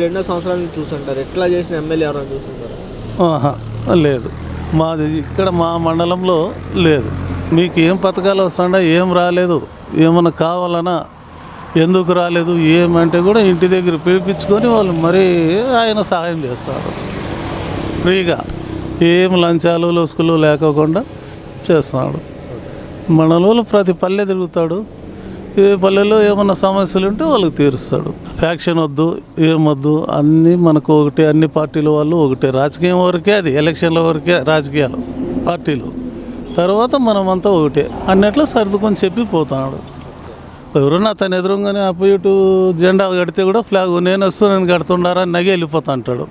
2 సంవత్సరాల నుంచి చూస్తుంటారు, ఎట్లా చేసిన ఎమ్మెల్యే ఎవరైనా చూస్తుంటారు? లేదు, మాది ఇక్కడ మా మండలంలో లేదు. మీకు ఏం పథకాలు వస్తుండా, ఏం రాలేదు, ఏమన్నా కావాలన్నా ఎందుకు రాలేదు ఏమంటే కూడా ఇంటి దగ్గర పిలిపించుకొని వాళ్ళు మరీ ఆయన సహాయం చేస్తారు ఫ్రీగా, ఏం లంచాలు లొసుకులు లేకోకుండా చేస్తున్నాడు. మండలంలో ప్రతి పల్లె తిరుగుతాడు, ఏ పల్లెలో ఏమన్నా సమస్యలు ఉంటే వాళ్ళకి తీరుస్తాడు. ఫ్యాక్షన్ వద్దు, ఏమొద్దు, అన్నీ మనకు ఒకటే, అన్ని పార్టీల వాళ్ళు ఒకటే. రాజకీయం వరకే అది, ఎలక్షన్ల వరకే రాజకీయాలు పార్టీలు, తర్వాత మనమంతా ఒకటే అన్నట్లు సర్దుకొని చెప్పి పోతున్నాడు. ఎవరన్నా తను ఎదురుగానే అప్పు ఇటు జెండా కడితే కూడా ఫ్లాగ్ నేను వస్తున్నాను కడుతుండారా నగి వెళ్ళిపోతా అంటాడు.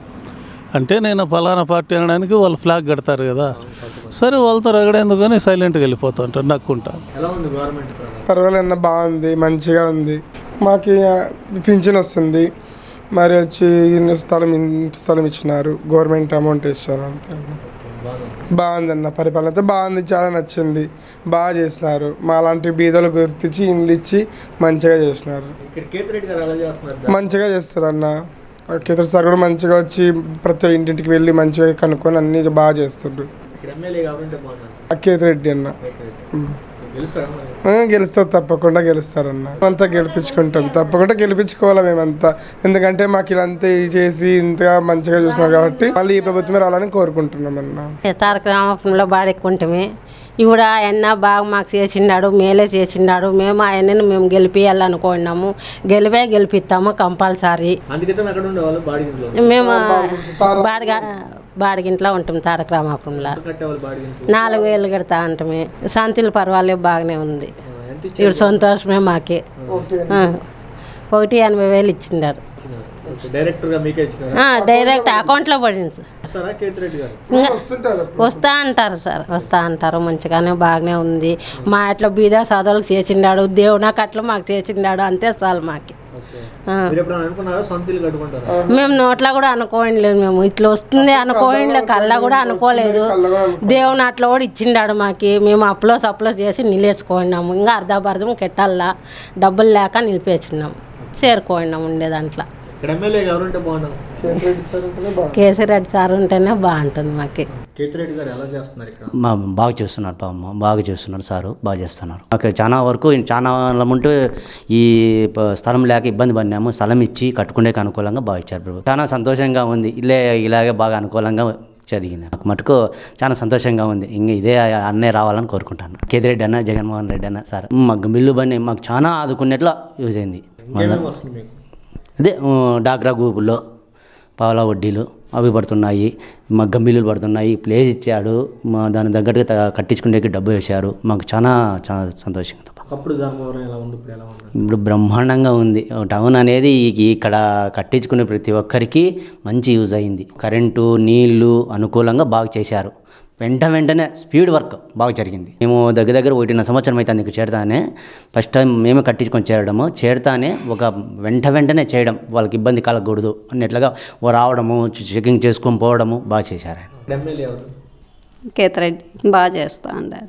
అంటే నేను ఫలానా పార్టీ అనడానికి వాళ్ళు ఫ్లాగ్ కడతారు కదా, సరే వాళ్ళతో రగడేందుకు కానీ సైలెంట్గా వెళ్ళిపోతా ఉంటారు నక్కుంటా. పర్వాలేదు, బాగుంది, మంచిగా ఉంది. మాకు పింఛన్ వస్తుంది, మరి వచ్చి స్థలం ఇచ్చినారు, గవర్నమెంట్ అమౌంట్ ఇచ్చారు, అంతే. బాగుందన్న, పరిపాలన అయితే బాగుంది, చాలా నచ్చింది, బాగా చేసినారు. మా లాంటి బీదలు గుర్తించి ఇండ్లు ఇచ్చి మంచిగా చేసినారు. మంచిగా చేస్తారన్న. కేతర్ సార్ కూడా మంచిగా వచ్చి ప్రతి ఇంటింటికి వెళ్ళి మంచిగా కనుక్కొని అన్ని బాగా చేస్తుండ్రు. కేతిరెడ్డి అన్న గెలుస్తారు, తప్పకుండా గెలుస్తారన్న. అంతా గెలిపించుకుంటాం, తప్పకుండా గెలిపించుకోవాలి మేమంతా. ఎందుకంటే మాకు ఇలాంతా చేసి ఇంతగా మంచిగా చూస్తున్నారు కాబట్టి మళ్ళీ ఈ ప్రభుత్వమే రావాలని కోరుకుంటున్నాం అన్న. తారక రామాపురంలో బాడెక్కుంటామే, ఇవిడ ఆయన బాగా మాకు చేసిండాడు, మేలే చేసిండాడు. మేము ఆయనను మేము గెలిపియాలనుకున్నాము, గెలిపిస్తాము కంపల్సరీ. మేము బాడిగింట్లో ఉంటాం తారక రామాపురంలో. 4,000 కడతా ఉంటామే. శాంతిలు పర్వాలేదు, బాగానే ఉంది. ఇప్పుడు సంతోషమే మాకే. 1,80,000 ఇచ్చిండారు. డైరెక్ట్ అకౌంట్లో పడింది. వస్తా అంటారు సార్, వస్తా అంటారు. మంచిగానే బాగానే ఉంది. మా ఇట్లా బీద సోదరులకు చేసిండాడు, దేవునాకు అట్లా మాకు చేసిండాడు, అంతే చాలు మాకు. మేము నోట్లో కూడా అనుకోలేదు, మేము ఇట్లా వస్తుంది అనుకోలేదు, కళ్ళ కూడా అనుకోలేదు. దేవుని అట్లా కూడా ఇచ్చిండాడు మాకు. మేము సప్లో చేసి నిలేసుకున్నాము. ఇంకా అర్ధం కెట్టాలా డబ్బులు లేక నిలిపేసినాము, చేరుకున్నాము ఉండే దాంట్లో. కేసీరెడ్డి సార్ ఉంటేనే బాగుంటుంది మాకు. బాగా చేస్తున్నారు పాపమ్మ, బాగా చేస్తున్నారు సారు, బాగా చేస్తున్నారు. మాకు చాలా వరకు చాలా ఉంటూ ఈ స్థలం లేక ఇబ్బంది పడినాము, స్థలం ఇచ్చి కట్టుకునేకి అనుకూలంగా బాగా ఇచ్చారు ప్రభు. చాలా సంతోషంగా ఉంది. ఇలాగే బాగా అనుకూలంగా జరిగింది. నాకు మటుకు చాలా సంతోషంగా ఉంది. ఇంకా ఇదే అన్నే రావాలని కోరుకుంటాను. కేతిరెడ్డి అన్న, జగన్మోహన్ రెడ్డి అన్న సార్ మాకు బిల్లు బండి మాకు చాలా ఆదుకునేట్లో యూజ్ అయింది. అదే డాక్రా గ్రూపుల్లో పావలా వడ్డీలు అవి పడుతున్నాయి, మగ్గం బిల్లులు పడుతున్నాయి. ప్లేస్ ఇచ్చాడు, మా దాని తగ్గట్టుగా కట్టించుకునేకి డబ్బు వేశారు. మాకు చాలా సంతోషంగా. ఇప్పుడు బ్రహ్మాండంగా ఉంది. టౌన్ అనేది ఇక్కడ కట్టించుకునే ప్రతి ఒక్కరికి మంచి యూజ్ అయింది. కరెంటు, నీళ్లు అనుకూలంగా బాగా చేశారు. వెంటనే స్పీడ్ వర్క్ బాగా జరిగింది. మేము దగ్గర 1.5 సంవత్సరం అయితే అందుకు చేరతానే ఫస్ట్ టైం మేమే కట్టించుకొని చేరతానే ఒక వెంటనే చేయడం, వాళ్ళకి ఇబ్బంది కలగకూడదు అన్నట్లుగా రావడము, చెకింగ్ చేసుకొని పోవడము బాగా చేశారు. కేతిరెడ్డి బాగా చేస్తూ ఉండారు.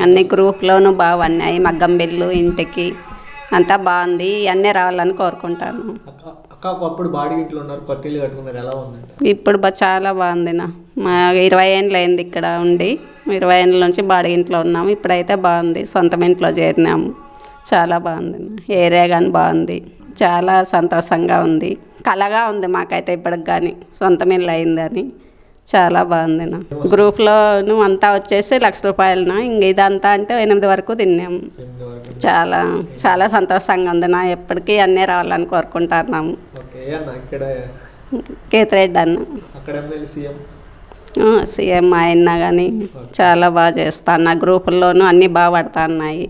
అన్ని గ్రూప్లోనూ బాగా అన్నాయి. మగ్గం బిల్లు ఇంటికి అంతా బాగుంది. అన్నీ రావాలని కోరుకుంటాను. ఇప్పుడు చాలా బాగుంది. మా 20 ఏళ్ళు అయింది ఇక్కడ ఉండి, 20 ఏళ్ళ నుంచి బాడిగింట్లో ఉన్నాము. ఇప్పుడైతే బాగుంది, సొంతం ఇంట్లో చేరినాము. చాలా బాగుంది. ఏరియా కానీ బాగుంది, చాలా సంతోషంగా ఉంది. కలగా ఉంది మాకైతే ఇప్పటికి కానీ సొంతం ఇల్లు అయిందని. చాలా బాగుంది. గ్రూప్లోను అంతా వచ్చేసి ₹1,00,000. ఇంక ఇదంతా అంటే 8 వరకు తిన్నాము. చాలా సంతోషంగా ఉంది. ఎప్పటికీ అన్నీ రావాలని కోరుకుంటున్నాము. కేతిరెడ్డి అన్న సీఎం ఆయన కానీ చాలా బాగా చేస్తాను. గ్రూపుల్లోనూ అన్నీ బాగా పడుతున్నాయి.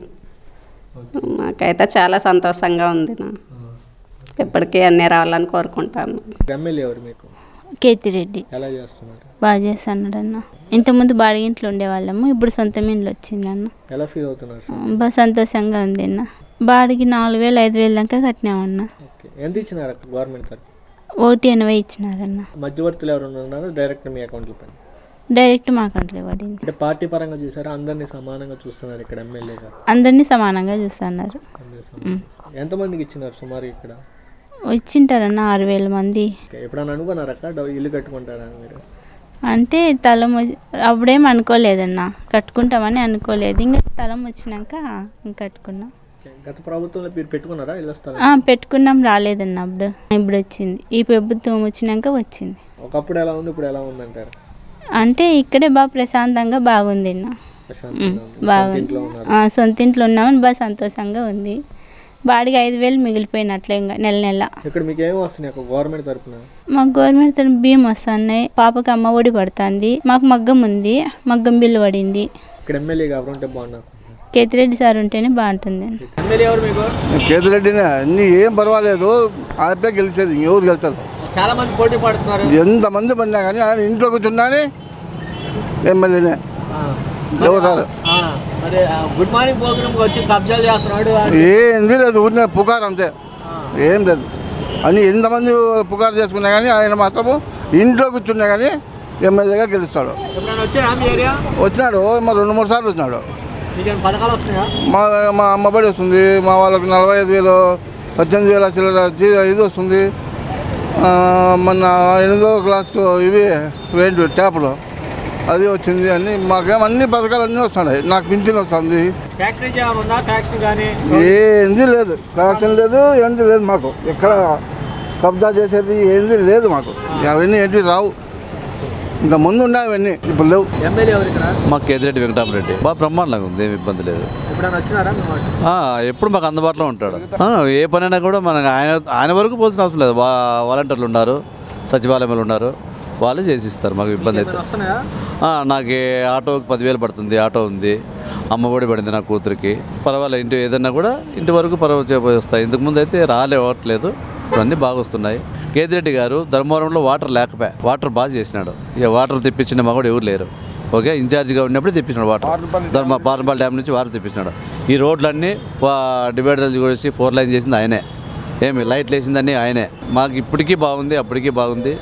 మాకైతే చాలా సంతోషంగా ఉంది. ఎప్పటికీ అన్నీ రావాలని కోరుకుంటాను. కేతిరెడ్డి బాగా చేస్తున్నాడు అన్న. ఇంతకుముందు బాడిగింట్లో ఉండేవాళ్ళము, ఇప్పుడు సొంతం ఇంట్లో వచ్చిందన్న. బాగా సంతోషంగా ఉంది అన్న. బాడికి 4,000 5,000 దాకా కట్టినామన్న. 1,80,000 ఇచ్చినారన్న. డైరెక్ట్ మా అకౌంట్లో పడింది. పార్టీ పరంగా చూసారా? అందరినీ సమానంగా చూస్తున్నారు ఇక్కడ ఎమ్మెల్యేగా? అందరినీ సమానంగా చూస్తున్నారు. ఎంతమందికి ఇచ్చినారు సుమారు ఇక్కడ? వచ్చింటారన్న 6,000 మంది. ఎప్పుడన్నా అనుకున్నారా అక్క ఇల్లు కట్టుకుంటారా మీరు? అంటే తలం అప్పుడేం అనుకోలేదన్న, కట్టుకుంటామని అనుకోలేదు. ఇంకా తలం వచ్చినాక కట్టుకున్నాం. గత ప్రభుత్వంలో మీరు పెట్టుకున్నారా ఇళ్ళ స్థలం? పెట్టుకున్నాం, రాలేదన్న అప్పుడు. ఇప్పుడు వచ్చింది, ఈ ప్రభుత్వం వచ్చినాక వచ్చింది. ఒకప్పుడు ఎలా ఉంది, ఇప్పుడు ఎలా ఉందంటారు? అంటే ఇక్కడే బాగా ప్రశాంతంగా బాగుంది అన్న, బాగుంది. సొంత ఇంట్లో ఉన్నామని బాగా సంతోషంగా ఉంది. బాడిగా 5,000 మిగిలిపోయినట్లే ఇంకా నెల నెల. ఇక్కడ మీకు ఏమి వస్తున్నాయి గవర్నమెంట్ తరఫున? మాకు గవర్నమెంట్ తరఫున బియ్యం వస్తున్నాయి, పాపకి అమ్మ ఒడి పడుతుంది, మాకు మగ్గం ఉంది, మగ్గం బిల్లు పడింది. ఇక్కడ ఎమ్మెల్యే ఉంటే బాగున్నారు. కేతిరెడ్డి సార్ ఉంటేనే బాగుంటుంది. ఎమ్మెల్యే ఎవరు మీకు? కేతిరెడ్డినే, అన్ని ఏం పర్వాలేదు, ఆయనే గెలిచేది, ఎవరు గెలుస్తారు? చాలా మంది పోటీ పడుతున్నారు. ఎంతమంది పడినా కానీ ఆయన ఇంట్లో కూర్చున్నానే ఎమ్మెల్యేనే, ఎవరు రారు. గుడ్ మార్నింగ్ ప్రోగ్రామ్ వచ్చి కబ్జాలు చేస్తున్నాడు, ఏంది లేదు, ఊరినే పుకారు అంతే, ఏం లేదు. అని ఎంతమంది పుకారు చేసుకున్నా కానీ ఆయన మాత్రము ఇంట్లో కూర్చున్నా కానీ ఎమ్మెల్యేగా గెలుస్తాడు. వచ్చినాడు, మా 2-3 సార్లు వచ్చినాడు. మా అమ్మబడి వస్తుంది, మా వాళ్ళకు 45,000 18,000 చిల్లర ఇది వస్తుంది. మొన్న 8వ క్లాస్కు ఇవి వేంటి ట్యాపులు అది వచ్చింది. అన్ని మాకేమో అన్ని పథకాలు అన్నీ వస్తున్నాయి. నాకు పింఛన్ వస్తుంది, ఏంది లేదు, ఫ్యాక్షన్ లేదు, ఏంది లేదు. మాకు ఎక్కడ కబ్జా చేసేది ఏంది లేదు, మాకు అవన్నీ ఏంటి రావు. ఇంత ముందు ఉన్నాయి అవన్నీ, ఇప్పుడు లేవు. మాకు కేతిరెడ్డి వెంకటరామరెడ్డి బాగా బ్రహ్మాండంగా ఉంది, ఏమి ఇబ్బంది లేదు. ఎప్పుడు మాకు అందుబాటులో ఉంటాడు. ఏ పనైనా కూడా మనకు ఆయన వరకు పోసిన అవసరం లేదు. వాలంటీర్లు ఉన్నారు, సచివాలయంలో ఉన్నారు, వాళ్ళు చేసిస్తారు, మాకు ఇబ్బంది అయితే. నాకు ఆటోకి 10,000 పడుతుంది, ఆటో ఉంది, అమ్మఒడి పడింది నా కూతురికి. పర్వాలేదు, ఇంటి ఏదన్నా కూడా ఇంటి వరకు వస్తాయి. ఇంతకుముందు అయితే రాలేవట్లేదు, ఇప్పుడు అన్నీ బాగా వస్తున్నాయి. కేతిరెడ్డి గారు ధర్మవరంలో వాటర్ లేకపోయా, వాటర్ బాగా చేసినాడు. ఇక వాటర్ తెప్పించిన మా కూడా ఎవరు లేరు. ఓకే, ఇన్ఛార్జిగా ఉన్నప్పుడు తెప్పించినాడు వాటర్. పార్నపాల్ డ్యామ్ నుంచి వాటర్ తెప్పించినాడు. ఈ రోడ్లన్నీ డివైడర్లు చేసి 4 లైన్ చేసింది ఆయనే, ఏమి లైట్లు వేసిందని ఆయనే. మాకు ఇప్పటికీ బాగుంది, అప్పటికీ బాగుంది.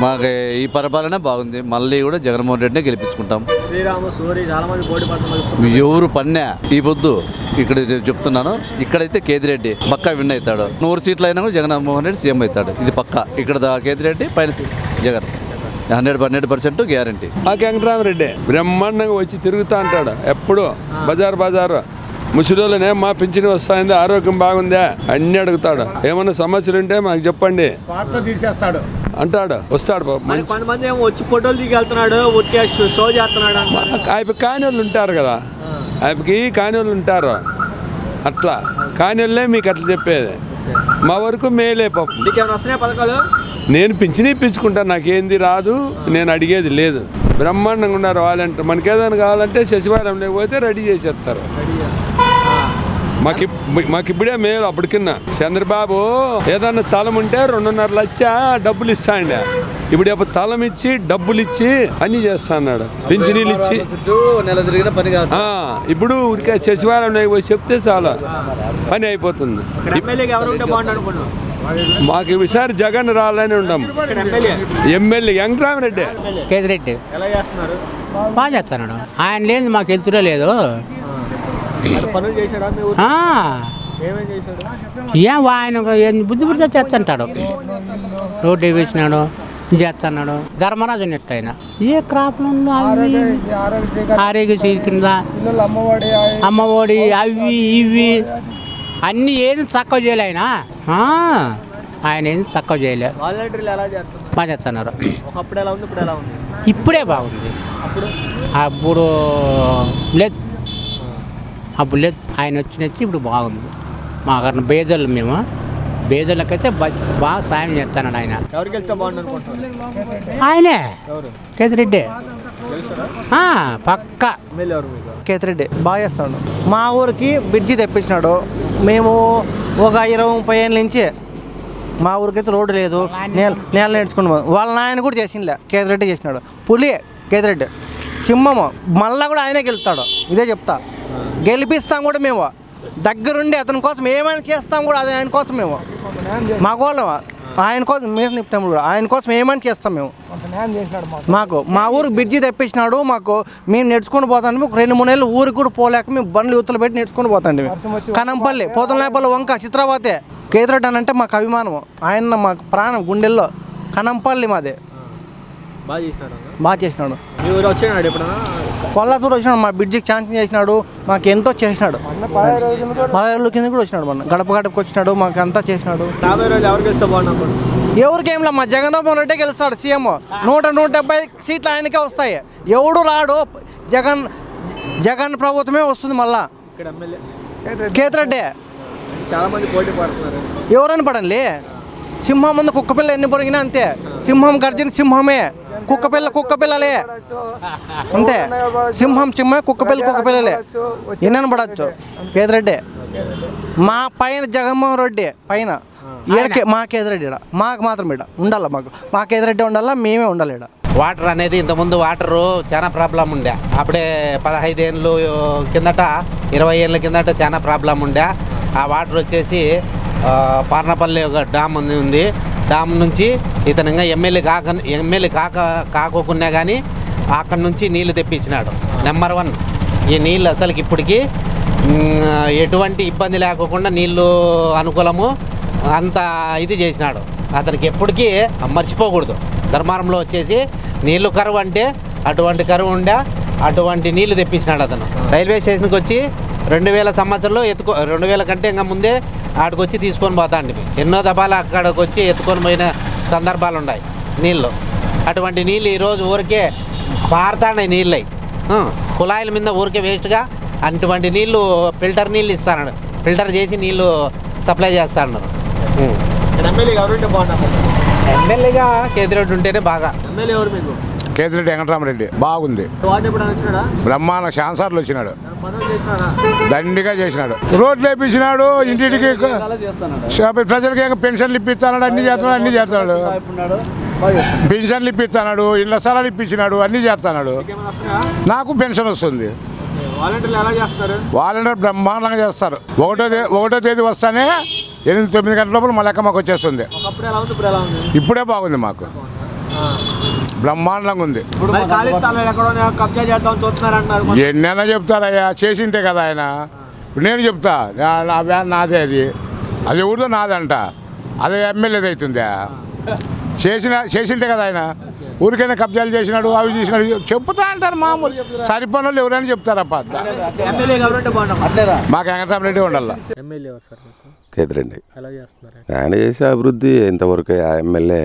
మాకు ఈ పరిపాలన బాగుంది. మళ్ళీ కూడా జగన్మోహన్ రెడ్డినే గెలిపించుకుంటాం. ఎవరు పన్నా ఈ పొద్దు ఇక్కడ చెప్తున్నాను, ఇక్కడైతే కేతిరెడ్డి పక్కా విన్ అవుతాడు. 100 సీట్లు అయినా కూడా జగన్మోహన్ రెడ్డి సీఎం అవుతాడు. ఇది పక్కా. ఇక్కడ కేతిరెడ్డి పైన జగన్ 100% గ్యారంటీ. వెంకటరామరెడ్డి బ్రహ్మాండంగా వచ్చి తిరుగుతూ అంటాడు ఎప్పుడు. బజారు ముసలిలోనే మా పింఛన్ వస్తాయింది, ఆరోగ్యం బాగుందా అన్నీ అడుగుతాడు. ఏమన్నా సమస్యలు ఉంటే మాకు చెప్పండి అంటాడు, వస్తాడు. వచ్చి ఫోటోలు దిగి వెళ్తున్నాడు, షో చేస్తున్నాడు. ఆయన కానివాళ్ళు ఉంటారు కదా, ఆయనకి కానివాళ్ళు ఉంటారు, అట్లా కానివాళ్ళే మీకు అట్లా చెప్పేది. మా వరకు మేలే పాపం. పథకాలు నేను పింఛన్ ఇప్పించుకుంటాను, నాకేంది రాదు, నేను అడిగేది లేదు. బ్రహ్మాండంగా ఉన్నారు వాలంటీర్. మనకి ఏదైనా కావాలంటే సచివాలయం లేకపోతే రెడీ చేసేస్తారు. మాకు ఇప్పుడే మేలు. అప్పటికిన్నా చంద్రబాబు ఏదన్నా తలం ఉంటే 2.5 లక్ష డబ్బులు ఇస్తాండి. ఇప్పుడు ఎప్పుడు తలం ఇచ్చి డబ్బులు ఇచ్చి అన్ని చేస్తా అన్నాడు, పింఛనీళ్ళు ఇచ్చి. ఇప్పుడు ఊరికే సచివాలయం పోయి చెప్తే చాలా పని అయిపోతుంది. మాకు ఈసారి జగన్ రాలని ఉన్నాము. ఎమ్మెల్యే వెంకటరామరెడ్డి. కేతిరెడ్డి బాగా చేస్తున్నాడు, ఆయన లేదు మాకు వెళ్తురే లేదు. ఆయన బుద్ధి చేస్తుంటాడు, రోడ్డు వేసినాడు, చేస్తున్నాడు. ధర్మరాజు నెట్ ఆయన ఏ క్రాప్లు ఆరోగ్యశ్రీ కింద అమ్మఒడి అవి ఇవి అన్నీ ఏది తక్కువ చేయలే ఆయన ఏది తక్కువ చేయలే, బాగా చేస్తున్నారు. ఇప్పుడే బాగుంది, అప్పుడు లేదు, అప్పుడు లేదు. ఆయన వచ్చి ఇప్పుడు బాగుంది. మాకు బేదలు, మేము బేదలకైతే బాగా సాయం చేస్తున్నాడు ఆయన. ఆయనే కేతిరెడ్డి పక్కా. కేతిరెడ్డి బాగా చేస్తాడు. మా ఊరికి బ్రిడ్జి తెప్పించినాడు. మేము ఒక 20-30 ఏళ్ళ నుంచి మా ఊరికైతే రోడ్డు లేదు, నేల నేర్చుకున్నాము. వాళ్ళ నాయన కూడా చేసిందిలే, కేతిరెడ్డి చేసినాడు. పులి కేతిరెడ్డి, సింహము, మళ్ళా కూడా ఆయనే గెలుస్తాడు. ఇదే చెప్తా, గెలిపిస్తాం కూడా మేము. దగ్గరుండి అతని కోసం ఏమైనా చేస్తాం కూడా, అది ఆయన కోసం మేము. మా గోళం ఆయన కోసం మేము నిపుతాం కూడా, ఆయన కోసం ఏమని చేస్తాం మేము. మాకు మా ఊరికి బ్రిడ్జి తెప్పించినాడు, మాకు మేము నేర్చుకొని పోతాం. 2-3 నెలలు ఊరికి కూడా పోలేక మేము బండ్లు యువతలు పెట్టి నేర్చుకొని పోతాండి. కనంపల్లి, పోతంలేపల్లి, వంక, చిత్రావతి, కేతిరెడ్డి అని అంటే మాకు అభిమానం. ఆయన మాకు ప్రాణం గుండెల్లో. కనంపల్లి మాదే. బాగా చేసినాడు. కొల్లాతూరు వచ్చినాడు, మా బ్రిడ్జికి ఛాన్సింగ్ చేసినాడు, మాకు ఎంతో చేసినాడు. 10 రోజుల కింద కూడా వచ్చినాడు, మన గడప గడపకి వచ్చినాడు, మాకు అంతా చేసినాడు. ఎవరికేంలా మా జగన్మోహన్ రెడ్డి గెలుస్తాడు సీఎం. 170 సీట్లు ఆయనకే వస్తాయి. ఎవడు రాడు. జగన్ ప్రభుత్వమే వస్తుంది మళ్ళా. కేతిరెడ్డి ఎవరైనా పడండి. సింహం ముందు కుక్కపిల్ల ఎన్ని పొరిగినా అంతే. సింహం గర్జన సింహమే, కుక్కపిల్లలే అంతే. సింహమే, కుక్కపిల్లలే. ఎన్న పడవచ్చు. కేతిరెడ్డి మా పైన జగన్మోహన్ రెడ్డి పైన ఈడకే మా కేతిరెడ్డి మాకు మాత్రం ఉండాలి. మా కేతిరెడ్డి ఉండాలా, మేమే ఉండాలి. వాటర్ అనేది ఇంతకుముందు వాటరు చాలా ప్రాబ్లం ఉండే. అప్పుడే 15 ఏళ్ళు కిందట 20 ఏళ్ళ కిందట చాలా ప్రాబ్లం ఉండే. ఆ వాటర్ వచ్చేసి పార్నపల్లి ఒక డ్యామ్ ఉంది. డ్యామ్ నుంచి ఇతను ఇంకా ఎమ్మెల్యే కాకోకున్నా కానీ అక్కడి నుంచి నీళ్లు తెప్పించినాడు. నెంబర్ 1 ఈ నీళ్ళు అసలుకి ఇప్పటికీ ఎటువంటి ఇబ్బంది లేకోకుండా నీళ్ళు అనుకూలము అంత ఇది చేసినాడు. అతనికి ఎప్పటికీ మర్చిపోకూడదు. ధర్మారంలో వచ్చేసి నీళ్ళు కరువు అంటే అటువంటి కరువు ఉండే, అటువంటి నీళ్లు తెప్పించినాడు అతను. రైల్వే స్టేషన్కి వచ్చి 2000 సంవత్సరంలో 2000 కంటే ఇంకా ముందే ఆడికి వచ్చి తీసుకొని పోతాండి. ఎన్నో దఫాలు అక్కడికి వచ్చి ఎత్తుకొని పోయిన సందర్భాలు ఉన్నాయి నీళ్ళు. అటువంటి నీళ్ళు ఈరోజు ఊరికే పారుతాయి. నీళ్ళు కుళాయిల మీద ఊరికే వేస్ట్గా అటువంటి నీళ్ళు ఫిల్టర్ నీళ్ళు ఇస్తాడు. ఫిల్టర్ చేసి నీళ్ళు సప్లై చేస్తాడు. ఎమ్మెల్యేగా కేతిరెడ్డి ఉంటేనే బాగా. కేతిరెడ్డి వెంకటరామరెడ్డి బాగుంది. బ్రహ్మాండ ఛాన్సర్లు వచ్చినాడు, దండిగా చేసినాడు. రోడ్లు వేపించినాడు, ఇంటికి ప్రజలకి పెన్షన్లు ఇప్పిస్తున్నాడు, అన్ని చేస్తున్నాడు. పెన్షన్లు ఇప్పిస్తున్నాడు, ఇళ్ళ స్థలాలు ఇప్పించినాడు, అన్ని చేస్తున్నాడు. నాకు పెన్షన్ వస్తుంది. వాలంటీర్ బ్రహ్మాండంగా చేస్తారు. 1వ తేదీ వస్తానే 8-9 గంటల లోపల మా లెక్క మాకు వచ్చేస్తుంది. ఇప్పుడే బాగుంది, మాకు బ్రహ్మాండంగా ఉంది. ఎన్నైనా చెప్తారయ్యా, చేసింటే కదా ఆయన. ఇప్పుడు నేను చెప్తా, నా వ్యాన్ నాదే, అది ఎవరిదో నాదంట, అదే ఎమ్మెల్యేది అవుతుందా? చేసింటే కదా ఆయన. ఊరికైనా కబ్జాలు చేసినాడు, అవి చేసినాడు చెప్తా అంటారు. మామూలు సరిపోయిన వాళ్ళు ఎవరైనా చెప్తారప్ప. మాకు వెంకటరామరెడ్డి ఉండాల. కేతిరెడ్డి ఆయన చేసే అభివృద్ధి ఇంతవరకు ఆ ఎమ్మెల్యే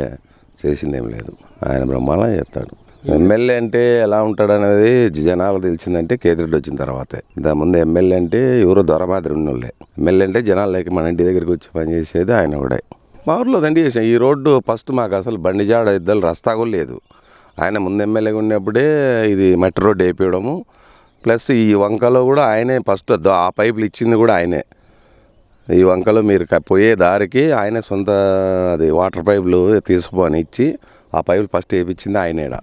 చేసిందేం లేదు. ఆయన బ్రహ్మాండంగా చేస్తాడు. ఎమ్మెల్యే అంటే ఎలా ఉంటాడు అనేది జనాలకు తెలిసిందంటే కేతిరెడ్డి వచ్చిన తర్వాతే. ఇంతకుముందు ఎమ్మెల్యే అంటే ఎవరో దొరమాదిరి ఉన్నోళ్ళే. ఎమ్మెల్యే అంటే జనాలకి మన ఇంటి దగ్గరికి వచ్చి పనిచేసేది ఆయన కూడా. మా ఊర్లో దండి చేసాం. ఈ రోడ్డు ఫస్ట్ మాకు అసలు బండిజాడ ఇద్దరు రస్తా కూడా లేదు. ఆయన ముందు ఎమ్మెల్యేగా ఉన్నప్పుడే ఇది మట్టి రోడ్డు వేయించడము, ప్లస్ ఈ వంకలో కూడా ఆయనే ఫస్ట్ ఆ పైపులు ఇచ్చింది కూడా ఆయనే. ఈ వంకలో మీరు పోయే దారికి ఆయనే సొంత అది వాటర్ పైపులు తీసుకొని ఇచ్చి ఆ పైపులు ఫస్ట్ వేయించింది ఆయనేడ.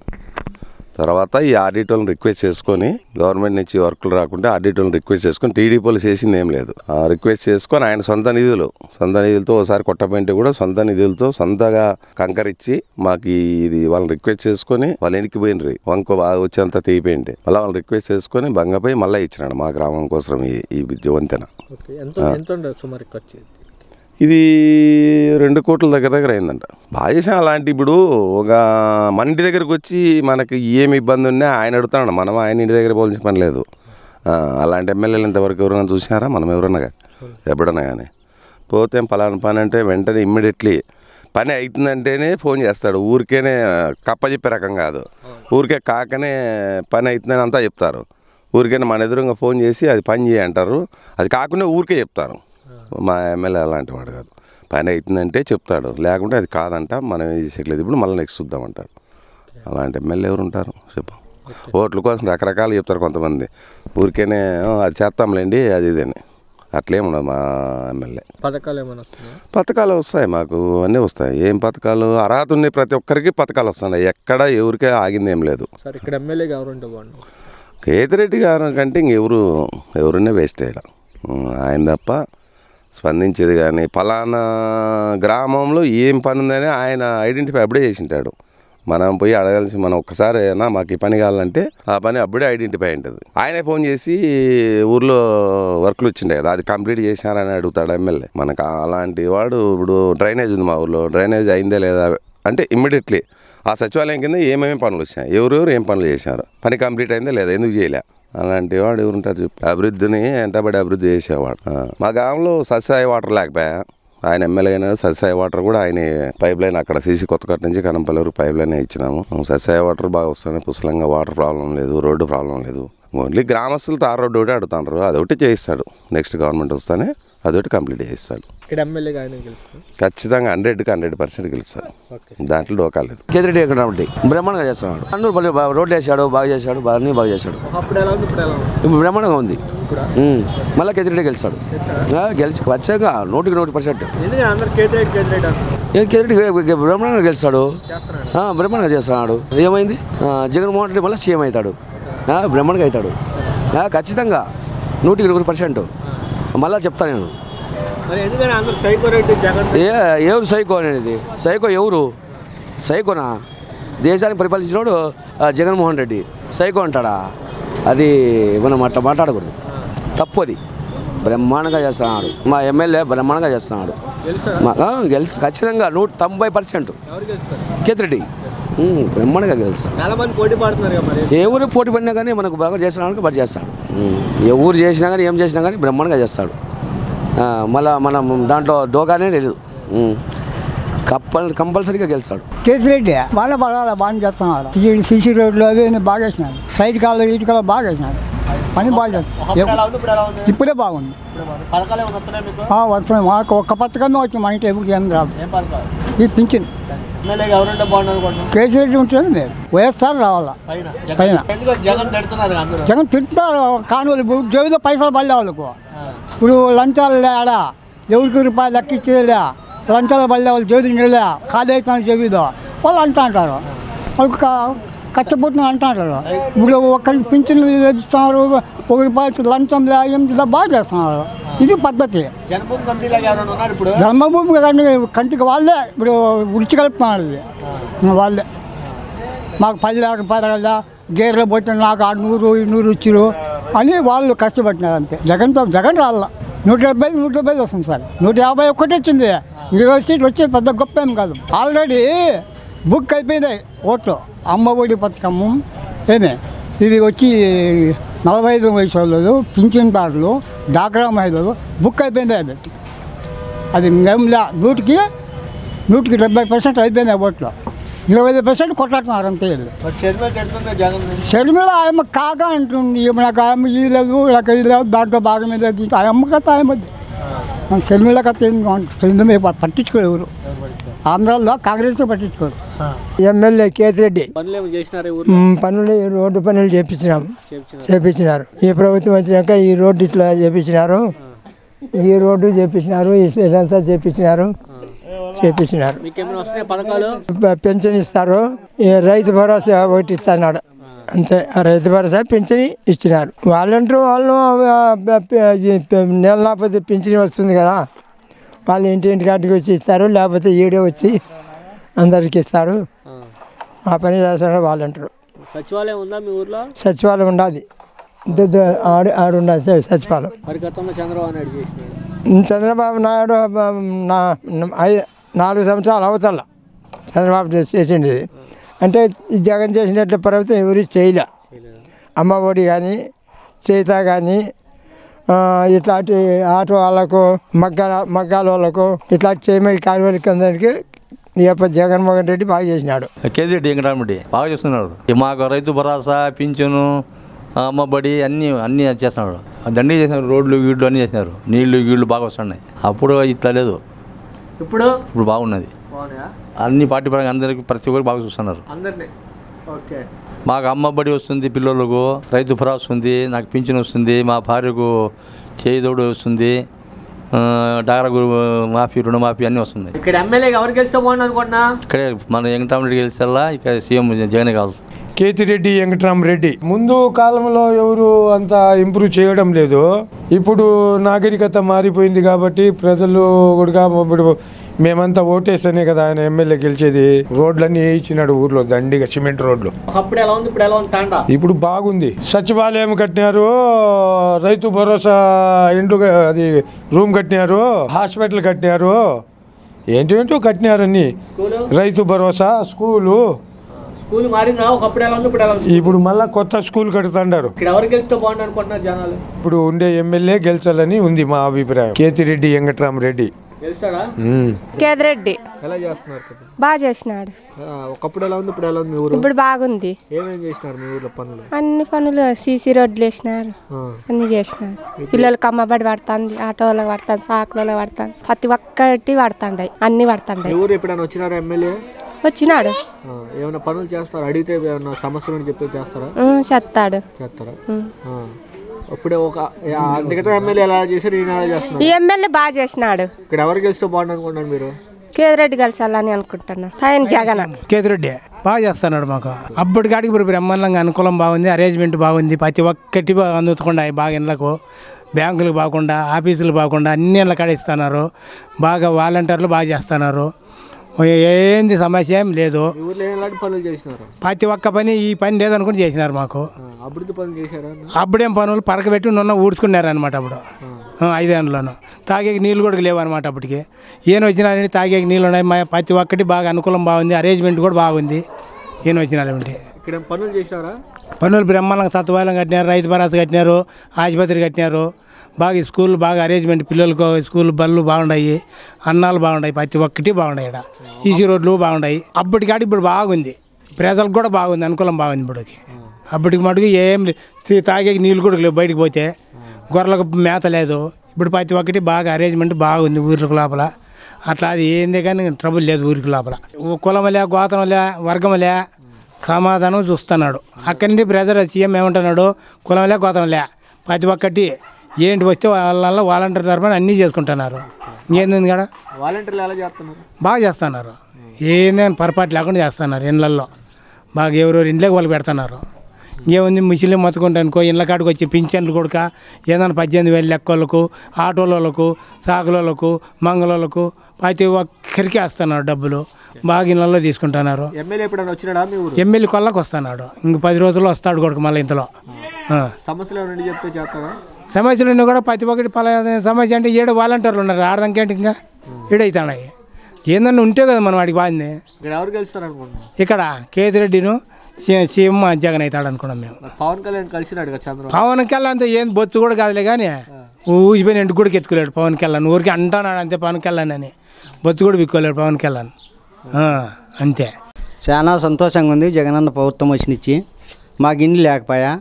తర్వాత ఈ ఆర్డీటోలను రిక్వెస్ట్ చేసుకొని గవర్నమెంట్ నుంచి వర్కులు రాకుంటే ఆర్డీటోలను రిక్వెస్ట్ చేసుకొని టీడీపీలు చేసింది ఏం లేదు. రిక్వెస్ట్ చేసుకొని ఆయన సొంత నిధులతో ఒకసారి కొట్టపోయింటే కూడా సొంత నిధులతో సొంతగా కంకరిచ్చి మాకు ఇది వాళ్ళని రిక్వెస్ట్ చేసుకొని వాళ్ళు వెనక్కి పోయినరు. వంక బాగా వచ్చేంత తీయిపోయింటే మళ్ళీ వాళ్ళని రిక్వెస్ట్ చేసుకొని బంగపోయి మళ్ళీ ఇచ్చినాడు మా గ్రామం కోసం ఈ వంతెన. ఇది 2 కోట్ల దగ్గర అయిందంట. బాగా చేసాం. అలాంటి ఇప్పుడు ఒక మన ఇంటి దగ్గరకు వచ్చి మనకి ఏమి ఇబ్బంది ఉన్నా ఆయన అడుగుతాడు. మనం ఆయన ఇంటి దగ్గర పోల్చిన పని లేదు. అలాంటి ఎమ్మెల్యేలు ఇంతవరకు ఎవరైనా చూసినారా? మనం ఎవరన్నా ఎప్పుడన్నా కానీ పోతే పలానా పని అంటే వెంటనే ఇమ్మీడియట్లీ పని అవుతుందంటేనే ఫోన్ చేస్తాడు. ఊరికేనే కప్ప చెప్పే రకం కాదు. ఊరికే కాకనే పని అవుతుందని అంతా చెప్తారు. ఊరికైనా మన ఎదురుగా ఫోన్ చేసి అది పని చేయంటారు. అది కాకుండా ఊరికే చెప్తారు. మా ఎమ్మెల్యే అలాంటి వాడు కాదు. పని అవుతుందంటే చెప్తాడు, లేకుంటే అది కాదంట మనం ఏం చేసేయలేదు, ఇప్పుడు మళ్ళీ నెక్స్ట్ చూద్దామంటాడు. అలాంటి ఎమ్మెల్యే ఎవరు ఉంటారు చెప్పు? ఓట్ల కోసం రకరకాలు చెప్తారు కొంతమంది. ఊరికేనే అది చేస్తాంలేండి అది ఇదని అట్లేముండదు మా ఎమ్మెల్యే. పథకాలు వస్తాయి, మాకు అన్నీ వస్తాయి. ఏం పథకాలు? అర్హత ఉన్నాయి ప్రతి ఒక్కరికి పథకాలు వస్తున్నాయి. ఎక్కడ ఎవరికే ఆగింది ఏం లేదు. కేతిరెడ్డి గారు కంటే ఇంకెవరున్నా వేస్ట్ చేయడం ఆయన తప్ప స్పందించేది కానీ ఫలానా గ్రామంలో ఏం పని ఉందని ఆయన ఐడెంటిఫై అప్పుడే చేసింటాడు. మనం పోయి అడగాల్సి మనం ఒక్కసారి అయినా మాకు ఈ పని కావాలంటే ఆ పని అప్పుడే ఐడెంటిఫై ఉంటుంది. ఆయనే ఫోన్ చేసి ఊర్లో వర్క్లు వచ్చిండే కదా అది కంప్లీట్ చేశారని అడుగుతాడు ఎమ్మెల్యే. మనకు అలాంటి వాడు ఇప్పుడు డ్రైనేజ్ ఉంది మా ఊర్లో, డ్రైనేజ్ అయిందే లేదా అంటే ఇమ్మీడియట్లీ ఆ సచివాలయం కింద ఏమేమి పనులు వచ్చాయి, ఎవరెవరు ఏం పనులు చేశారు, పని కంప్లీట్ అయిందా లేదా, ఎందుకు చేయలే, అలాంటి వాడు ఎవరుంటారు చెప్పి అభివృద్ధిని వెంటబడి అభివృద్ధి చేసేవాడు. మా గ్రామంలో సస్యాయి వాటర్ లేకపోయా, ఆయన ఎమ్మెల్యే అయినాడు. సస్యాయి వాటర్ కూడా ఆయన పైప్ లైన్ అక్కడ సీసీ కొత్తకట్ట నుంచి కనంపల్లి వరకు పైప్ లైన్ ఇచ్చినాము. సస్యాయి వాటర్ బాగా వస్తున్నాయి, పుష్కలంగా వాటర్ ప్రాబ్లం లేదు, రోడ్డు ప్రాబ్లం లేదు. ఓన్లీ గ్రామస్తులు తార్ రోడ్డు ఒకటి అడుగుతారు, అదొకటి చేయిస్తాడు. నెక్స్ట్ గవర్నమెంట్ వస్తానే అదొకటి కంప్లీట్ చేయిస్తాడు. ఖచ్చితంగా 100కి 100% గెలుస్తాడు, దాంట్లో డోకాలేదు. కేతిరెడ్డి వెంకటరామరెడ్డి బ్రహ్మాండంగా చేస్తున్నాడు. అన్నూరుపల్లి రోడ్లు వేసాడు, బాగా చేశాడు, అన్నీ బాగా చేశాడు. ఇప్పుడు బ్రహ్మాండంగా ఉంది. మళ్ళీ కేతిరెడ్డి గెలిచాడు, గెలిచి వచ్చాక 100% కేతిరెడ్డి బ్రహ్మాండంగా గెలుస్తాడు, బ్రహ్మాండంగా చేస్తున్నాడు. ఏమైంది జగన్మోహన్ రెడ్డి మళ్ళీ సీఎం అవుతాడు, బ్రహ్మాండంగా అవుతాడు ఖచ్చితంగా 100% మళ్ళీ చెప్తాను నేను. ఎవరు సైకో అనేది? సైకో ఎవరు? సైకోనా? దేశాన్ని పరిపాలించినోడు జగన్మోహన్ రెడ్డి సైకో అంటాడా? అది మనం అట్లా మాట్లాడకూడదు, తప్పు. అది బ్రహ్మాండంగా చేస్తున్నాడు మా ఎమ్మెల్యే, బ్రహ్మాండంగా చేస్తున్నాడు. గెలిచి ఖచ్చితంగా 190% కేతిరెడ్డి బ్రహ్మాండంగా గెలుస్తాడు. ఎవరు పోటీ పడినా కానీ మనకు బాగా చేస్తున్నాడు, బాగా చేస్తాడు. ఎవరు చేసినా కానీ ఏం చేసినా కానీ బ్రహ్మాండంగా చేస్తాడు. మళ్ళీ మనం దాంట్లో దోగానే లేదు, కంపల్సరీగా గెలుస్తాడు. కేతిరెడ్డి బాగా పడాలి, బాగా చేస్తున్నాడు. సీసీ రోడ్లు అవి బాగా వేసినాడు, సైడ్ కాళ్ళు ఇటు కాళ్ళు బాగా వేసినాడు, పని బాగా చేస్తాడు. ఇప్పుడే బాగుంది, వస్తున్నాయి. మాకు ఒక్క పథకమే వచ్చింది, మన ఇంటి ఎవరికి ఏం రాదు. ఇది పింఛన్ కేసీరెడ్డి ఉంటేనే లేదు, వైఎస్ఆర్ రావాలా పైన. జగన్ తింటున్నారు కానువలు, జేబులో పైసలు పడలే వాళ్ళకు. ఇప్పుడు లంచాలు లేడా, ఎవరికి రూపాయలు లెక్కించేదా, లంచాలు పడలే వాళ్ళు జేబులు నిలలే, ఖాళీ అవుతాను జేబులో వాళ్ళు అంటూ అంటారు, వాళ్ళకి కష్టపడుతున్న అంటారు. ఇప్పుడు ఒక్కరికి పింఛన్లు ఇస్తున్నారు, 1 రూపాయలు లంచం లేకుండా బాగా చేస్తున్నారు. ఇది పద్ధతి. జన్మభూమి కంటికి వాళ్ళే ఇప్పుడు ఉడిచి కలుపుతున్నారు, వాళ్ళే. మాకు 10 రూపాయల గేర్లో పోతే నాకు 100 ఇచ్చిరు అని వాళ్ళు కష్టపడుతున్నారు అంతే. జగన్ రాళ్ళ 170 వస్తుంది సార్, 151 వచ్చింది. 20 సీట్లు వచ్చేది పెద్ద గొప్ప ఏం కాదు. ఆల్రెడీ బుక్ అయిపోయినాయి ఓట్లు. అమ్మఒడి పథకము ఏమే ఇది వచ్చి 45 వయసు వాళ్ళు, పింఛన్దారులు, డాక్రా మహిళలు బుక్ అయిపోయినాయి. పెట్టి అది మేములా 100కి 70% అయిపోయినాయి ఓట్లు. 25% కొట్లాడుతున్నారు అంతే. షర్మిల ఆయమ్మ కాక అంటుంది, నాకు ఆయమ్మ ఈ లేదు, నాకు ఇది లేదు, దాంట్లో భాగం లేదు. ఆయమ్మ కథ ఆయమ్మది, షర్మిల కథ ఏంది పట్టించుకోరు ఎవరు. ఆంధ్రాలో కాంగ్రెస్ పట్టించుకోరు. ఎమ్మెల్యే కేతిరెడ్డి పనులు, రోడ్డు పనులు చేపించినారు. ఈ ప్రభుత్వం వచ్చినాక ఈ రోడ్డు ఇట్లా చేపించినారు, ఈ రోడ్డు చేపించినారు, ఇదంతా చేపించినారు. పెన్షన్ ఇస్తారు, రైతు భరోసా ఒకటి ఇస్తున్నాడు అంతే. రైతు భరోసా పింఛన్ ఇచ్చినారు. వాళ్ళంటారు వాళ్ళు నెల లేకపోతే పింఛన్ వస్తుంది కదా, వాళ్ళు ఇంటింటికి వచ్చి ఇస్తారు, లేకపోతే ఈడే వచ్చి అందరికి ఇస్తారు. ఆ పని చేస్తారు వాళ్ళు అంటారు. సచివాలయం ఉందా మీ ఊర్లో? సచివాలయం ఉండాలి, ఆడు ఉండాలి సచివాలయం. చంద్రబాబు నాయుడు 4 సంవత్సరాలు అవతల చంద్రబాబు చేసింది. అంటే జగన్ చేసినట్లు ప్రభుత్వం ఎవరు చేయలే. అమ్మఒడి కానీ, చేత కానీ, ఇట్లాంటి ఆటో వాళ్ళకు, మగ్గాల వాళ్ళకు ఇట్లాంటి చేయమని కార్మికులకి అందరికీ జగన్మోహన్ రెడ్డి బాగా చేసినాడు. కేతిరెడ్డి వెంకటరామరెడ్డి బాగా చేస్తున్నాడు. మాకు రైతు భరోసా, పింఛను, అమ్మబడి అన్నీ చేస్తున్నాడు. దండి చేసినారు, రోడ్లు గీడ్లు అన్నీ చేసినారు. నీళ్లు బాగా వస్తున్నాయి. అప్పుడు ఇట్లా లేదు, ఇప్పుడు బాగున్నది. అన్ని పార్టీ పరంగా అందరికి ప్రతి ఒక్కరికి బాగా చూస్తున్నారు. మాకు అమ్మబడి వస్తుంది, పిల్లలకు రైతు భరోసా వస్తుంది, నాకు పింఛన్ వస్తుంది, మా భార్యకు చేదోడు వస్తుంది, డాక్రా మాఫీ, రుణమాఫీ అన్నీ వస్తుంది. ఇక్కడ ఎమ్మెల్యే ఎవరు గెలిస్తే బాగుంది అనుకుంటున్నా? ఇక్కడే మన వెంకటరామరెడ్డి గెలిచేలా ఇక్కడ సీఎం జగనే కావాలి. కేతిరెడ్డి వెంకటరామరెడ్డి. ముందు కాలంలో ఎవరు అంత ఇంప్రూవ్ చేయడం లేదు. ఇప్పుడు నాగరికత మారిపోయింది కాబట్టి ప్రజలు కూడా ఇప్పుడు మేమంతా ఓటేస్తేనే కదా ఆయన ఎమ్మెల్యే గెలిచేది. రోడ్లన్నీ వేయించినాడు ఊర్లో దండిగా, సిమెంట్ రోడ్లు. అప్పుడు ఎలా ఉంది, ఇప్పుడు ఎలా ఉంది తాండా? ఇప్పుడు బాగుంది. సచివాలయం కట్టినారు, రైతు భరోసా ఇండ్లు అది రూమ్ కట్టినారు, హాస్పిటల్ కట్టినారు, ఏంటో కట్టినారని. రైతు భరోసా స్కూలు మారిందా? ఒకప్పుడు ఎలా ఉంది, ఇప్పుడు ఎలా ఉంది? ఇప్పుడు మళ్ళా కొత్త స్కూల్ కడుతుండారు. ఇక్కడ ఎవరు గెలిస్తే బాగుంది అనుకుంటున్నారు జనాలు? ఇప్పుడు ఉండే ఎమ్మెల్యే గెలిచాలని ఉంది మా అభిప్రాయం. కేతిరెడ్డి వెంకటరామరెడ్డి గెలుస్తాడా? కేతిరెడ్డి ఎలా చేస్తున్నారు? బాగా చేసినాడు. ఒకప్పుడు ఎలా ఉంది, ఇప్పుడు ఎలా ఉంది? ఊరు ఇప్పుడు బాగుంది. ఏమేం చేసినారు మీ ఊర్లో పనులు? అన్ని పనులు, సీసీ రోడ్లు వేసినారు, అన్ని చేసినారు. పిల్లలకి అమ్మబడి పడుతుంది, ఆటోలో పడుతుంది, సాకులలో పడుతుంది, ప్రతి ఒక్కటి పడుతుండే, అన్ని పడుతుండే. ఊరు ఎప్పుడైనా వచ్చినారా ఎమ్మెల్యే? వచ్చినాడు. ఏమైనా పనులు చేస్తారు? అడిగితే ఏమైనా సమస్యలు చెప్తే చేస్తారా? చేస్తాడు. అప్పుడే ఒక మిగతా ఎమ్మెల్యే ఎలా చేశారు, ఈయన ఎలా చేస్తున్నారు? ఈ ఎమ్మెల్యే బాగా చేసినాడు. ఇక్కడ ఎవరు గెలిస్తే బాగుంది అనుకుంటున్నారు మీరు? కేతిరెడ్డి గెలిచాలని అనుకుంటున్నా. ఆయన జగన్. కేతిరెడ్డి బాగా చేస్తున్నాడు మాకు. అప్పటికాడికి ఇప్పుడు బ్రహ్మాండంగా అనుకూలం బాగుంది, అరేంజ్మెంట్ బాగుంది, ప్రతి ఒక్కటి అందుకుండా బాగా ఇళ్ళకు, బ్యాంకులకు బాగుండా, ఆఫీసులు బాగుండా అన్ని ఇళ్ళ కాడ ఇస్తున్నారు. బాగా వాలంటీర్లు బాగా చేస్తున్నారు. ఏంది సమస్య ఏం లేదు. పనులు చేసినారు? ప్రతి ఒక్క పని, ఈ పని లేదనుకుని చేసినారు మాకు. అభివృద్ధి పనులు చేశారా? అప్పుడేం పనులు పరకబెట్టి నిన్న ఊడ్చుకున్నారు అనమాట. అప్పుడు 5 ఏళ్ళలోనూ తాగేకి నీళ్ళు కూడా లేవు అనమాట. అప్పటికి ఈయన వచ్చినారంటే తాగేకి నీళ్ళు ఉన్నాయి. మా ప్రతి ఒక్కటి బాగా అనుకూలం బాగుంది, అరేంజ్మెంట్ కూడా బాగుంది. ఈయన వచ్చినారంటే ఇక్కడ పనులు చేశారా? పనులు బ్రహ్మాండంగా సత్వాలయం కట్టినారు, రైతు భరోసా కట్టినారు, ఆసుపత్రి కట్టినారు. బాగా స్కూల్ బాగా అరేంజ్మెంట్, పిల్లలకు స్కూల్ బళ్ళు బాగున్నాయి, అన్నాలు బాగున్నాయి, ప్రతి ఒక్కటి బాగున్నాయి. ఇక్కడ సీసీ రోడ్లు బాగున్నాయి. అప్పటికాడి ఇప్పుడు బాగుంది, ప్రజలకు కూడా బాగుంది, అనుకూలం బాగుంది. ఇప్పటికి అప్పటికి మటుకు ఏం తాగేకి నీళ్ళు కూడా లేవు. బయటకు పోతే గొర్రెలకు మేత లేదు. ఇప్పుడు ప్రతి ఒక్కటి బాగా అరేంజ్మెంట్ బాగుంది ఊరికి లోపల. అట్లా అది ఏందే కానీ ట్రబుల్ లేదు ఊరికి లోపల. కులమలే, గోత్రంలే, వర్గంలే సమాధానం చూస్తున్నాడు. అక్కడి నుండి బ్రదర్ సీఎం ఏమంటున్నాడు, కులంలే, గోత్రంలే, ప్రతి ఒక్కటి ఏంటి వస్తే వాళ్ళ వాలంటీర్ తరఫున అన్నీ చేసుకుంటున్నారు. ఇంకేంది కదా వాలంటీర్లు ఎలా చేస్తున్నారు? బాగా చేస్తున్నారు. ఏందని పొరపాటు లేకుండా చేస్తున్నారు. ఇండ్లల్లో బాగా ఎవరెవరు ఇంట్లోకి వాళ్ళు పెడుతున్నారు. ఇంకేముంది, ముస్లిం మొత్తుకుంటానుకో ఇండ్ల కాడికి వచ్చి పింఛన్లు కొడుక ఏదైనా 18,000 లెక్కలకు, ఆటోలకు, సాకులకు, మంగళలకు ప్రతి ఒక్కరికి వేస్తున్నారు డబ్బులు. బాగా ఇళ్ళల్లో తీసుకుంటున్నారు. ఎమ్మెల్యే ఎప్పుడైనా వచ్చినాడా మీ ఊరు? ఎమ్మెల్యే కొల్లకు వస్తున్నాడు. ఇంక 10 రోజుల్లో వస్తాడు కొడుకు మళ్ళీ ఇంతలో. సమస్యలు ఏమైనా చెప్తే చేస్తారా? సమస్యలు ఉన్నా కూడా ప్రతి ఒక్కటి సమస్య అంటే ఏడు వాలంటీర్లు ఉన్నారు. ఆడదానికేంటి ఇంకా ఏడవుతున్నాయి. ఏందన్నా ఉంటే కదా మనం వాడికి బాగుంది. ఇక్కడ ఎవరు గెలుస్తారు అనుకుంటున్నాం? ఇక్కడ కేతిరెడ్డిను సీఎం జగన్ అవుతాడు అనుకున్నాం మేము. పవన్ కళ్యాణ్ కలిసినాడు కదా చంద్రబాబు. పవన్ కళ్యాణ్ అంతా ఏం బొత్తు కూడా కాదులే కానీ ఊసిపోయిన ఇంటికి కూడా ఎత్తుకోలేడు పవన్ కళ్యాణ్. ఊరికి అంటున్నాడు అంతే పవన్ కళ్యాణ్ అని, బొత్తు కూడా బిక్కోలేడు పవన్ కళ్యాణ్ అంతే. చాలా సంతోషంగా ఉంది. జగనన్న ప్రభుత్వం వచ్చినిచ్చి మాకు ఇండ్లు లేకపోయా,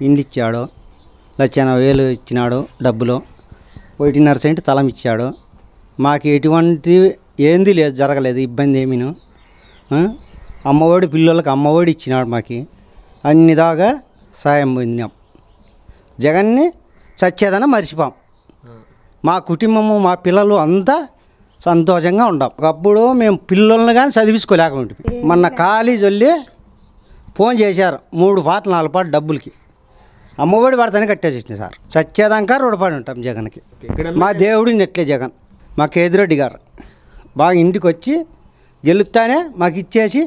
ఇండ్లు ఇచ్చాడు. 1,80,000 ఇచ్చినాడు డబ్బులు. 1.5 సెంటు తలం ఇచ్చాడు. మాకు ఎటువంటి ఏంది లేదు, జరగలేదు ఇబ్బంది ఏమీను. అమ్మఒడి పిల్లలకు అమ్మఒడి ఇచ్చినాడు. మాకు అన్ని దాకా సాయం పొందినాం. జగన్ని చచ్చేదన మర్చిపోం. మా కుటుంబము, మా పిల్లలు అంతా సంతోషంగా ఉండాం. ఒకప్పుడు మేము పిల్లల్ని కానీ చదివించుకోలేకపోతే మొన్న కాలేజ్ వెళ్ళి ఫోన్ చేశారు 3 పాటలు 4 పాటలు డబ్బులకి. అమ్మఒడి పడతానే కట్టేసి సార్. చచ్చేదాకా రుణపడి ఉంటాం జగన్కి. మా దేవుడి నెట్లే జగన్. మా కేతిరెడ్డి గారు బాగా ఇంటికి వచ్చి గెలుస్తానే మాకు ఇచ్చేసి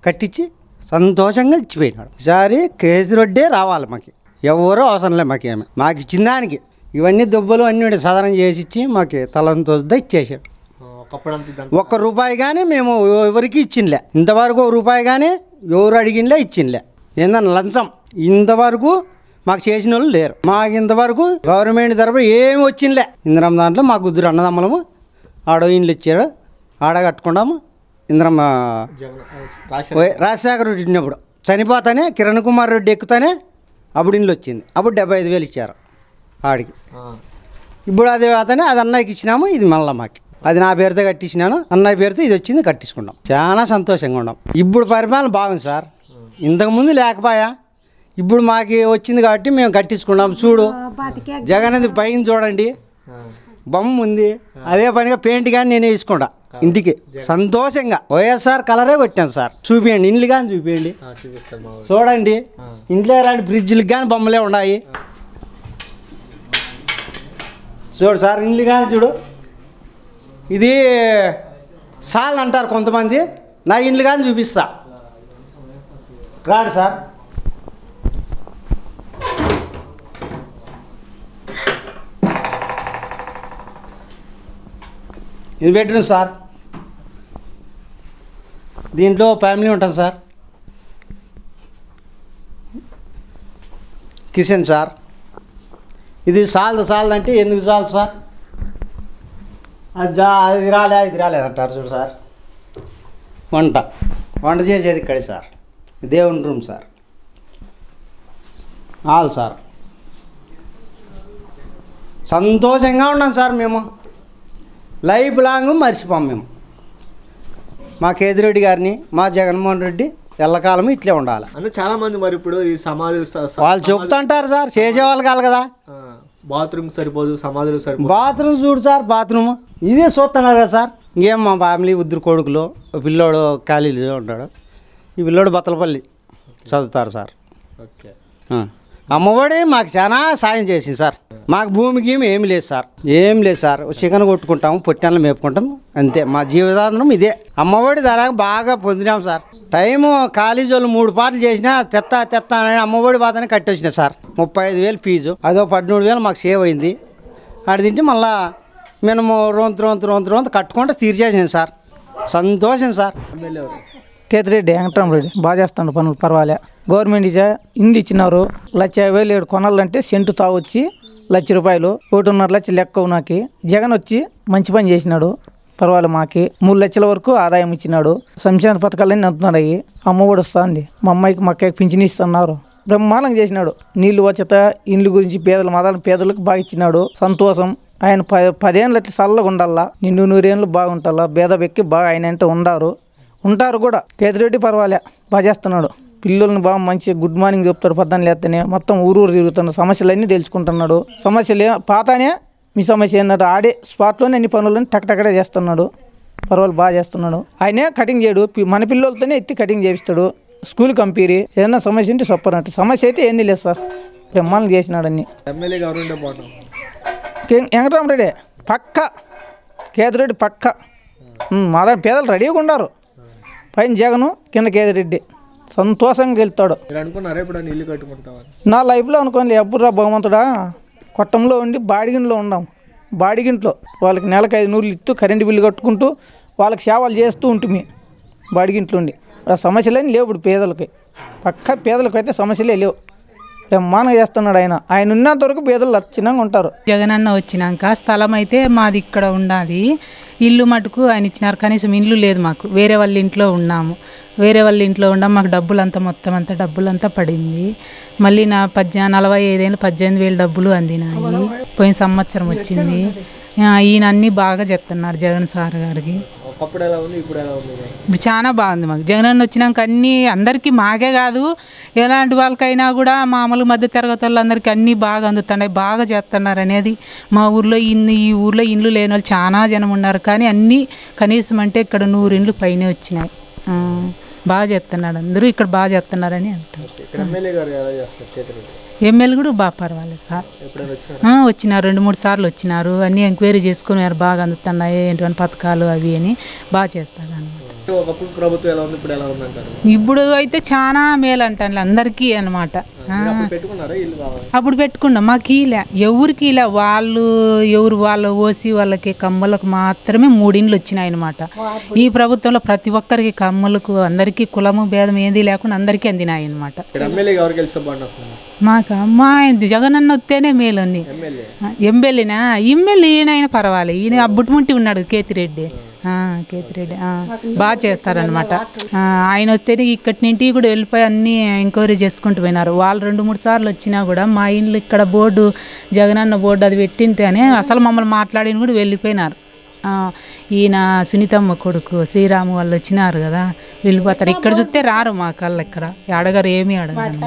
కట్టించి సంతోషంగా ఇచ్చిపోయినాడు. ఈసారి కేతిరెడ్డే రావాలి. మాకు ఎవరో అవసరం లేదు. మాకేమి మాకు ఇచ్చిన దానికి ఇవన్నీ దుబ్బలు అన్నీ సాధారణ చేసి ఇచ్చి మాకు తలంతో ఇచ్చేసాడు. ₹1 కానీ మేము ఎవరికి ఇచ్చిందిలే. ఇంతవరకు ₹1 కానీ ఎవరు అడిగినలే ఇచ్చిందిలే. ఏందన్నా లంచం ఇంతవరకు మాకు చేసిన వాళ్ళు లేరు. మాకు ఇంతవరకు గవర్నమెంట్ తరఫున ఏమి వచ్చిందిలే. ఇందిరమ్మ దాంట్లో మాకు 2 అన్నదమ్ములము ఆడ ఇండ్లు ఇచ్చారు, ఆడ కట్టుకున్నాము. ఇందిరమ్మ రాజశేఖర రెడ్డి ఉన్నప్పుడు చనిపోతానే కిరణ్ కుమార్ రెడ్డి ఎక్కుతానే అప్పుడు ఇండ్లు వచ్చింది. అప్పుడు 75,000 ఇచ్చారు ఆడికి. ఇప్పుడు అది అతనే అది అన్నయ్యకి ఇచ్చినాము. ఇది మళ్ళీ మాకు అది నా పేరుతో కట్టించినాను, అన్నయ్య పేరుతో ఇది వచ్చింది కట్టించుకున్నాం. చాలా సంతోషంగా ఉన్నాం. ఇప్పుడు పరిపాలన బాగుంది సార్. ఇంతకుముందు లేకపోయా, ఇప్పుడు మాకు వచ్చింది కాబట్టి మేము కట్టించుకున్నాం. చూడు జగన్ అది పైన చూడండి బొమ్మ ఉంది. అదే పనిగా పెయింట్ కానీ నేనే వేసుకుంటా. ఇంటికి సంతోషంగా వైఎస్ఆర్ కలరే కొట్టాను సార్. చూపించండి, ఇండ్లు కానీ చూపించండి, చూడండి. ఇంట్లో రాంటి బ్రిడ్జ్లకు కానీ బొమ్మలే ఉన్నాయి. చూడు సార్, ఇండ్లు కానీ చూడు. ఇది సాల్ అంటారు కొంతమంది, నా ఇండ్లు కానీ చూపిస్తా, రాడు సార్. ఇది బెడ్రూమ్ సార్. దీంట్లో ఫ్యామిలీ ఉంటాం సార్. Kitchen sir. ఇది సాలదు అంటే ఎందుకు చాలదు సార్? అది రాలేదంటారు చూడు సార్. వంట చేసేది ఇక్కడ సార్. దేవుని రూమ్ సార్. Hall sir. సంతోషంగా ఉన్నాం సార్ మేము. లైఫ్ లాంగ్ మర్చిపోం మేము. మా కేతిరెడ్డి గారిని, మా జగన్మోహన్ రెడ్డి ఎల్లకాలం ఇట్లే ఉండాలి. అంటే చాలా మంది మరి ఇప్పుడు ఈ సమాధులు వాళ్ళు చెప్తుంటారు సార్, చేసేవాళ్ళు కాదు కదా. బాత్రూమ్ సరిపోదు, సమాధులు సరిపోదు. బాత్రూమ్ చూడు సార్, బాత్రూమ్ ఇదే చూస్తున్నారు కదా సార్. ఇంకేం మా ఫ్యామిలీ ఉద్దరు కొడుకులు, పిల్లోడు ఖాళీలు ఉంటాడు. ఈ పిల్లోడు బత్తలపల్లి చదువుతారు సార్. ఓకే. అమ్మఒడి మాకు చాలా సాయం చేసింది సార్. మాకు భూమి గీమి ఏమి లేదు సార్, ఏం లేదు సార్. చికెన్ కొట్టుకుంటాము, పొట్టెన్లు మేపుకుంటాము, అంతే. మా జీవితాంతరం ఇదే. అమ్మఒడి ధర బాగా పొందినాం సార్. టైము కాలేజీ వాళ్ళు 3 పాటలు చేసినా తెత్తా అని అమ్మఒడి బాధనే కట్టొచ్చినా సార్. 35,000 ఫీజు, అదో 13,000 మాకు సేవ్ అయింది. ఆడ తింటే మళ్ళా మేము రొంత కట్టుకుంటే తీర్చేసాను సార్. సంతోషం సార్. కేతిరెడ్డి వెంకటరామరెడ్డి బాగా చేస్తాడు పనులు, పర్వాలే. గవర్నమెంట్ ఇండ్లు ఇచ్చినారు. 1,50,000 కొనాలంటే సెంటు తావొచ్చి ₹1,00,000, 1.5 లక్షలు లెక్క. నాకు జగన్ వచ్చి మంచి పని చేసినాడు, పర్వాలేదు. మాకి 3 లక్షల వరకు ఆదాయం ఇచ్చినాడు. సంక్షేమ పథకాలన్నీ అందుతున్నాడు. అమ్మ కూడా వస్తుంది. మా అమ్మాయికి మా అక్కకి పింఛన్ ఇస్తున్నారు. బ్రహ్మాండంగా చేసినాడు. నీళ్లు వచ్చత, ఇండ్లు గురించి పేదలకు బాగా ఇచ్చినాడు. సంతోషం. ఆయన 10 ఏళ్ళు అట్లా చల్లగా ఉండాలా, 100 ఏళ్ళు బాగుంటాలా. భేద వ్యక్తి బాగా ఆయన అంటే ఉంటారు కూడా. కేతిరెడ్డి పర్వాలే, బాగా చేస్తున్నాడు. పిల్లల్ని బాగా మంచిగా గుడ్ మార్నింగ్ చెప్తాడు. పొద్దున్న లేస్తేనే మొత్తం ఊరు తిరుగుతున్నాడు. సమస్యలన్నీ తెలుసుకుంటున్నాడు. సమస్యలు పాతానే మీ సమస్య ఏంటంటే ఆడే స్పాట్లోనే అన్ని పనులను టక్కడే చేస్తున్నాడు. పర్వాలేదు, బాగా చేస్తున్నాడు. ఆయనే కటింగ్ చేయడు, మన పిల్లలతోనే ఎత్తి కటింగ్ చేపిస్తాడు. స్కూల్ కంపీరి ఏదైనా సమస్య ఉంటే చెప్పనట్టు. సమస్య అయితే ఏంది లేదు సార్, బ్రహ్మాండంగా చేసినాడు అన్ని. ఎమ్మెల్యే గవర్నమెంట్ బాగుంటాం. వెంకటరామరెడ్డి పక్క, కేతిరెడ్డి పక్క. మా దగ్గర పేదలు రెడీగా ఉన్నారు. పైన జగను, కింద కేతిరెడ్డి. సంతోషంగా వెళ్తాడు. అనుకున్నారా ఇప్పుడు ఇల్లు కట్టుకుంటామని? నా లైఫ్లో అనుకోండి. ఎప్పుడు రా భగవంతుడా, కొట్టంలో ఉండి బాడిగింట్లో ఉన్నాం. బాడిగింట్లో వాళ్ళకి నెలకు 500 ఇస్తూ కరెంటు బిల్లు కట్టుకుంటూ వాళ్ళకి సేవలు చేస్తూ ఉంటుంది. బాడిగింట్లో ఉండి ఆ సమస్యలేని లేవు ఇప్పుడు పేదలకి. పక్క పేదలకు అయితే సమస్యలే లేవు. బ్రహ్మాండంగా చేస్తున్నాడు ఆయన. ఆయన ఉన్నంత వరకు పేదలు లక్షణంగా ఉంటారు. జగనన్న వచ్చినాక స్థలం అయితే మాది ఇక్కడ ఉండాలి. ఇల్లు మటుకు ఆయన ఇచ్చినారు. కనీసం ఇల్లు లేదు మాకు. వేరే వాళ్ళ ఇంట్లో ఉన్నాము. మాకు మొత్తం అంతా డబ్బులంతా పడింది. మళ్ళీ నా 45 ఏళ్ళు 18,000 డబ్బులు అందినాయి. పోయిన సంవత్సరం వచ్చింది. ఈయన అన్నీ బాగా చెప్తున్నారు జగన్ సార్ గారికి. ఇప్పుడు చాలా బాగుంది మాకు. జగనన్న వచ్చినాక అన్నీ అందరికీ, మాకే కాదు ఎలాంటి వాళ్ళకైనా కూడా మామూలు మధ్య తరగతి వాళ్ళందరికీ అన్నీ బాగా అందుతున్నాయి, బాగా చేస్తున్నారు అనేది. మా ఊర్లో ఈ ఊర్లో ఇండ్లు లేని వాళ్ళు చాలా జనం ఉన్నారు. కానీ అన్నీ కనీసం అంటే ఇక్కడ 100 ఇండ్లు పైనే వచ్చినాయి. బాగా చేస్తున్నాడు, అందరూ ఇక్కడ బాగా చేస్తున్నారని అంటారు. ఎమ్మెల్యే కూడా బాగా పర్వాలేదు సార్. వచ్చినారు, 2-3 సార్లు వచ్చినారు. అన్నీ ఎంక్వైరీ చేసుకున్నారు. బాగా అందుతున్నాయి ఏంటి పథకాలు అవి అని బాగా చేస్తారు అన్నమాట. ఇప్పుడు అయితే చాలా మేలు అంటాను అందరికీ అనమాట. అప్పుడు పెట్టుకున్నాం. మాకు ఇలా ఎవరికి ఇలా వాళ్ళు ఓసి వాళ్ళకి కమ్మలకు మాత్రమే 3 ఇండ్లు వచ్చినాయి అనమాట. ఈ ప్రభుత్వంలో ప్రతి ఒక్కరికి కమ్మలకు అందరికీ కులము భేదం ఏది లేకుండా అందరికీ అందినాయి అనమాట. మాకు మా జగనన్న వస్తేనే మేలు అన్ని. ఎమ్మెల్యేనా ఈయన పర్వాలేదు. ఈయన అబ్బుట్టుముంటి ఉన్నాడు కేతిరెడ్డి. బాగా చేస్తారనమాట. ఆయన వస్తేనే ఇక్కడి నుండి కూడా వెళ్ళిపోయి అన్నీ ఎంక్వైరీ చేసుకుంటూ పోయినారు. వాళ్ళు 2-3 సార్లు వచ్చినా కూడా మా ఇంట్లో ఇక్కడ బోర్డు జగనన్న బోర్డు అది పెట్టింటేనే అసలు మమ్మల్ని మాట్లాడిన కూడా వెళ్ళిపోయినారు. ఈయన సునీతమ్మ కొడుకు శ్రీరాము వాళ్ళు వచ్చినారు కదా, వెళ్ళిపోతారు. ఇక్కడ చూస్తే రారు మా కళ్ళు. ఇక్కడ అడగరు, ఏమీ అడగరు.